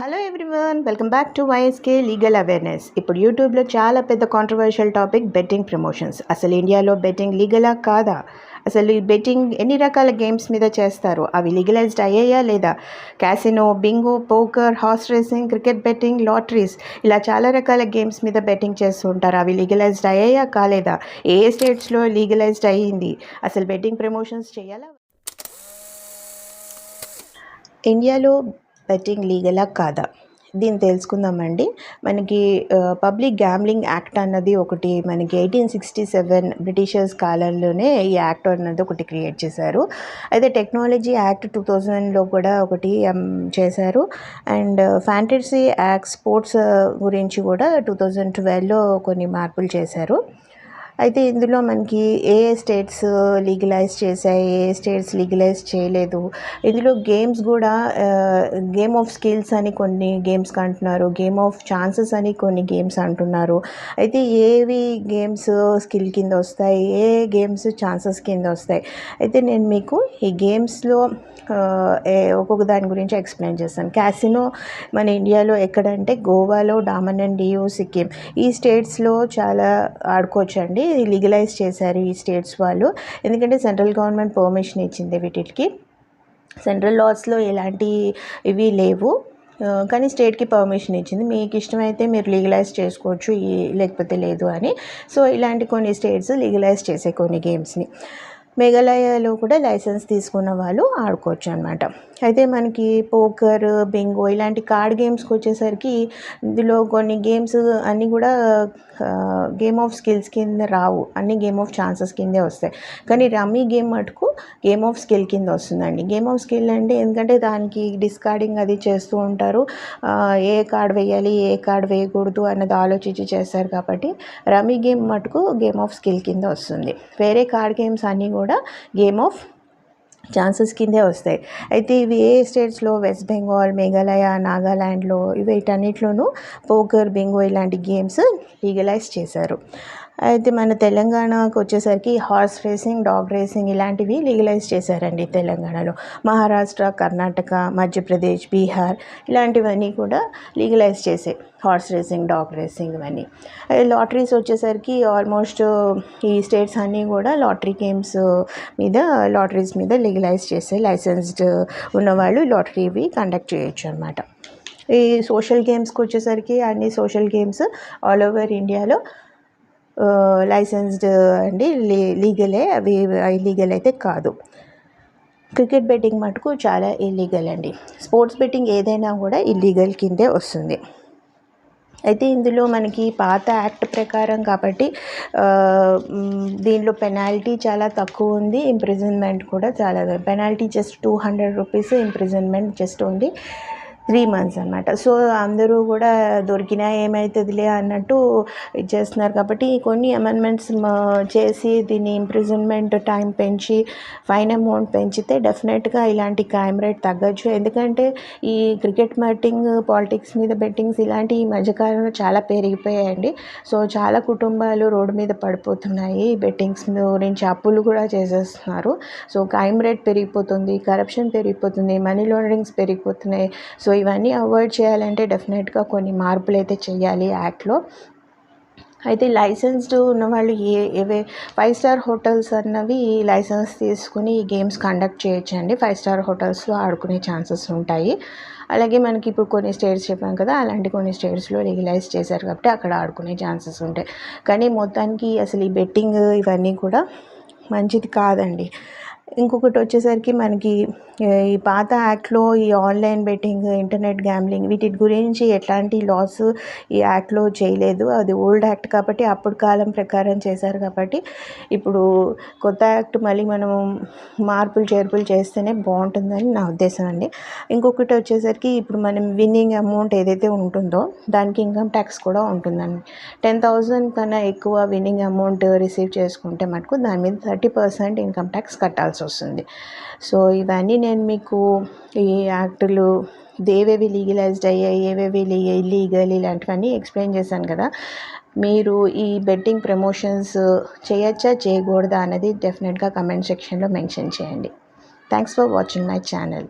Hello everyone, welcome back to YSK legal awareness. ఇప్పుడు యూట్యూబ్లో చాలా పెద్ద కాంట్రవర్షియల్ టాపిక్ బెట్టింగ్ ప్రమోషన్స్. అసలు ఇండియాలో బెట్టింగ్ లీగలా కాదా? అసలు ఈ బెట్టింగ్ ఎన్ని రకాల గేమ్స్ మీద చేస్తారు? అవి లీగలైజ్డ్ అయ్యాయా లేదా? Casino, Bingo, poker, horse racing, cricket betting, lotteries, ఇలా చాలా రకాల గేమ్స్ మీద బెట్టింగ్ చేస్తూ ఉంటారు. అవి లీగలైజ్డ్ అయ్యాయా కాలేదా? ఏ స్టేట్స్లో లీగలైజ్డ్ అయ్యింది? అసలు బెట్టింగ్ ప్రమోషన్స్ చేయాలా? ఇండియాలో బెట్టింగ్ లీగలా కాదా? దీన్ని తెలుసుకుందామండి. మనకి పబ్లిక్ గ్యాంబ్లింగ్ యాక్ట్ అన్నది ఒకటి మనకి 1867 బ్రిటిషర్స్ కాలంలోనే ఈ యాక్ట్ అన్నది ఒకటి క్రియేట్ చేశారు. అయితే టెక్నాలజీ యాక్ట్ 2000లో కూడా ఒకటి చేశారు. అండ్ ఫ్యాంటసీ యాక్ట్ స్పోర్ట్స్ గురించి కూడా 2012లో కొన్ని మార్పులు చేశారు. అయితే ఇందులో మనకి ఏ స్టేట్స్ లీగలైజ్ చేశాయి, ఏ స్టేట్స్ లీగలైజ్ చేయలేదు. ఇందులో గేమ్స్ కూడా గేమ్ ఆఫ్ స్కిల్స్ అని కొన్ని గేమ్స్ అంటున్నారు, గేమ్ ఆఫ్ ఛాన్సెస్ అని కొన్ని గేమ్స్ అంటున్నారు. అయితే ఏవి గేమ్స్ స్కిల్ కింద వస్తాయి, ఏ గేమ్స్ ఛాన్సెస్ కింద వస్తాయి? అయితే నేను మీకు ఈ గేమ్స్లో ఒక్కొక్క దాని గురించి ఎక్స్ప్లెయిన్ చేస్తాను. క్యాసినో మన ఇండియాలో ఎక్కడంటే గోవాలో, డామన్ అండ్ డియూ, సిక్కిం, ఈ స్టేట్స్లో చాలా ఆడుకోవచ్చండి. లీగలైజ్ చేశారు ఈ స్టేట్స్ వాళ్ళు, ఎందుకంటే సెంట్రల్ గవర్నమెంట్ పర్మిషన్ ఇచ్చింది వీటికి. సెంట్రల్ లాస్లో ఎలాంటి ఇవి లేవు, కానీ స్టేట్కి పర్మిషన్ ఇచ్చింది. మీకు ఇష్టమైతే మీరు లీగలైజ్ చేసుకోవచ్చు, లేకపోతే లేదు అని. సో ఇలాంటి కొన్ని స్టేట్స్ లీగలైజ్ చేసే కొన్ని గేమ్స్ని. మేఘాలయలో కూడా లైసెన్స్ తీసుకున్న వాళ్ళు ఆడుకోవచ్చు అనమాట. అయితే మనకి పోకర్, బింగో ఇలాంటి కార్డ్ గేమ్స్కి వచ్చేసరికి ఇందులో కొన్ని గేమ్స్ అన్నీ కూడా గేమ్ ఆఫ్ స్కిల్స్ కింద రావు, అన్ని గేమ్ ఆఫ్ ఛాన్సెస్ కిందే వస్తాయి. కానీ రమ్మీ గేమ్ మటుకు గేమ్ ఆఫ్ స్కిల్ కింద వస్తుందండి. గేమ్ ఆఫ్ స్కిల్ అంటే ఎందుకంటే దానికి డిస్కార్డింగ్ అది చేస్తూ ఉంటారు, ఏ కార్డ్ వేయాలి, ఏ కార్డ్ వేయకూడదు అన్నది ఆలోచించి చేస్తారు. కాబట్టి రమ్మీ గేమ్ మటుకు గేమ్ ఆఫ్ స్కిల్ కింద వస్తుంది. వేరే కార్డ్ గేమ్స్ అన్నీ కూడా గేమ్ ఆఫ్ ఛాన్సెస్ కిందే వస్తాయి. అయితే ఇవి ఏ స్టేట్స్లో? వెస్ట్ బెంగాల్, మేఘాలయ, నాగాల్యాండ్లో వీటన్నిటిలోనూ పోకర్, బింగో ఇలాంటి గేమ్స్ లీగలైజ్ చేశారు. అయితే మన తెలంగాణకు వచ్చేసరికి హార్స్ రేసింగ్, డాగ్ రేసింగ్ ఇలాంటివి లీగలైజ్ చేశారండి తెలంగాణలో. మహారాష్ట్ర, కర్ణాటక, మధ్యప్రదేశ్, బీహార్ ఇలాంటివన్నీ కూడా లీగలైజ్ చేసే హార్స్ రేసింగ్, డాగ్ రేసింగ్ ఇవన్నీ. లాటరీస్ వచ్చేసరికి ఆల్మోస్ట్ ఈ స్టేట్స్ అన్నీ కూడా లాటరీ గేమ్స్ మీద, లాటరీస్ మీద లీగలైజ్ చేసే లైసెన్స్డ్ ఉన్నవాళ్ళు లాటరీవి కండక్ట్ చేయొచ్చు అనమాట. ఈ సోషల్ గేమ్స్కి వచ్చేసరికి అన్ని సోషల్ గేమ్స్ ఆల్ ఓవర్ ఇండియాలో లైసెన్స్డ్ అండి, లీగలే. అవి ఇల్లీగల్ అయితే కాదు. క్రికెట్ బెట్టింగ్ మటుకు చాలా ఇల్లీగల్ అండి. స్పోర్ట్స్ బెట్టింగ్ ఏదైనా కూడా ఇల్లీగల్ కిందే వస్తుంది. అయితే ఇందులో మనకి పాత యాక్ట్ ప్రకారం కాబట్టి దీనిలో పెనాల్టీ చాలా తక్కువ ఉంది, ఇంప్రిజన్మెంట్ కూడా చాలా. Penalty just 200 rupees, imprisonment just only 3 months అనమాట. సో అందరూ కూడా దొరికినా ఏమవుతుందిలే అన్నట్టు ఇచ్చేస్తున్నారు. కాబట్టి కొన్ని అమెండ్మెంట్స్ చేసి దీన్ని ఇంప్రిజన్మెంట్ టైం పెంచి ఫైన్ అమౌంట్ పెంచితే డెఫినెట్గా ఇలాంటి క్రైమ్ రేట్ తగ్గచ్చు. ఎందుకంటే ఈ క్రికెట్ బెట్టింగ్, పాలిటిక్స్ మీద బెట్టింగ్స్ ఇలాంటి ఈ మధ్యకాలంలో చాలా పెరిగిపోయాయండి. సో చాలా కుటుంబాలు రోడ్డు మీద పడిపోతున్నాయి, బెట్టింగ్స్ గురించి అప్పులు కూడా చేసేస్తున్నారు. సో క్రైమ్ రేట్ పెరిగిపోతుంది, కరప్షన్ పెరిగిపోతుంది, మనీ లాండరింగ్స్ పెరిగిపోతున్నాయి. సో ఇవన్నీ అవాయిడ్ చేయాలంటే డెఫినెట్గా కొన్ని మార్పులు అయితే చేయాలి యాక్ట్లో. అయితే లైసెన్స్డ్ ఉన్నవాళ్ళు ఏవే 5 స్టార్ హోటల్స్ అన్నవి లైసెన్స్ తీసుకుని ఈ గేమ్స్ కండక్ట్ చేయొచ్చండి. 5 స్టార్ హోటల్స్లో ఆడుకునే ఛాన్సెస్ ఉంటాయి. అలాగే మనకి ఇప్పుడు కొన్ని స్టేట్స్ చెప్పాం కదా, అలాంటి కొన్ని స్టేట్స్లో లీగలైజ్ చేశారు కాబట్టి అక్కడ ఆడుకునే ఛాన్సెస్ ఉంటాయి. కానీ మొత్తానికి అసలు ఈ బెట్టింగ్ ఇవన్నీ కూడా మంచిది కాదండి. ఇంకొకటి వచ్చేసరికి మనకి ఈ పాత యాక్ట్లో ఈ ఆన్లైన్ బెట్టింగ్, ఇంటర్నెట్ గ్యాంబ్లింగ్ వీటి గురించి ఎట్లాంటి లాస్ ఈ యాక్ట్లో చేయలేదు. అది ఓల్డ్ యాక్ట్ కాబట్టి అప్పుడు కాలం ప్రకారం చేశారు. కాబట్టి ఇప్పుడు కొత్త యాక్ట్ మళ్ళీ మనం మార్పులు చేర్పులు చేస్తేనే బాగుంటుందని నా ఉద్దేశం అండి. ఇంకొకటి వచ్చేసరికి ఇప్పుడు మనం విన్నింగ్ అమౌంట్ ఏదైతే ఉంటుందో దానికి ఇన్కమ్ ట్యాక్స్ కూడా ఉంటుందండి. 10,000 కన్నా ఎక్కువ విన్నింగ్ అమౌంట్ రిసీవ్ చేసుకుంటే మటుకు దాని మీద 30% ఇన్కమ్ ట్యాక్స్ కట్టాల్సి వస్తుంది. సో ఇవన్నీ నేను మీకు ఈ యాక్టులు ఏవేవి లీగలైజ్డ్ అయ్యాయి, ఏవేవి ఇల్లీగల్ ఇలాంటివన్నీ ఎక్స్ప్లెయిన్ చేశాను కదా. మీరు ఈ బెట్టింగ్ ప్రమోషన్స్ చేయొచ్చా చేయకూడదా అన్నది డెఫినెట్గా కమెంట్ సెక్షన్లో మెన్షన్ చేయండి. Thanks for watching my channel.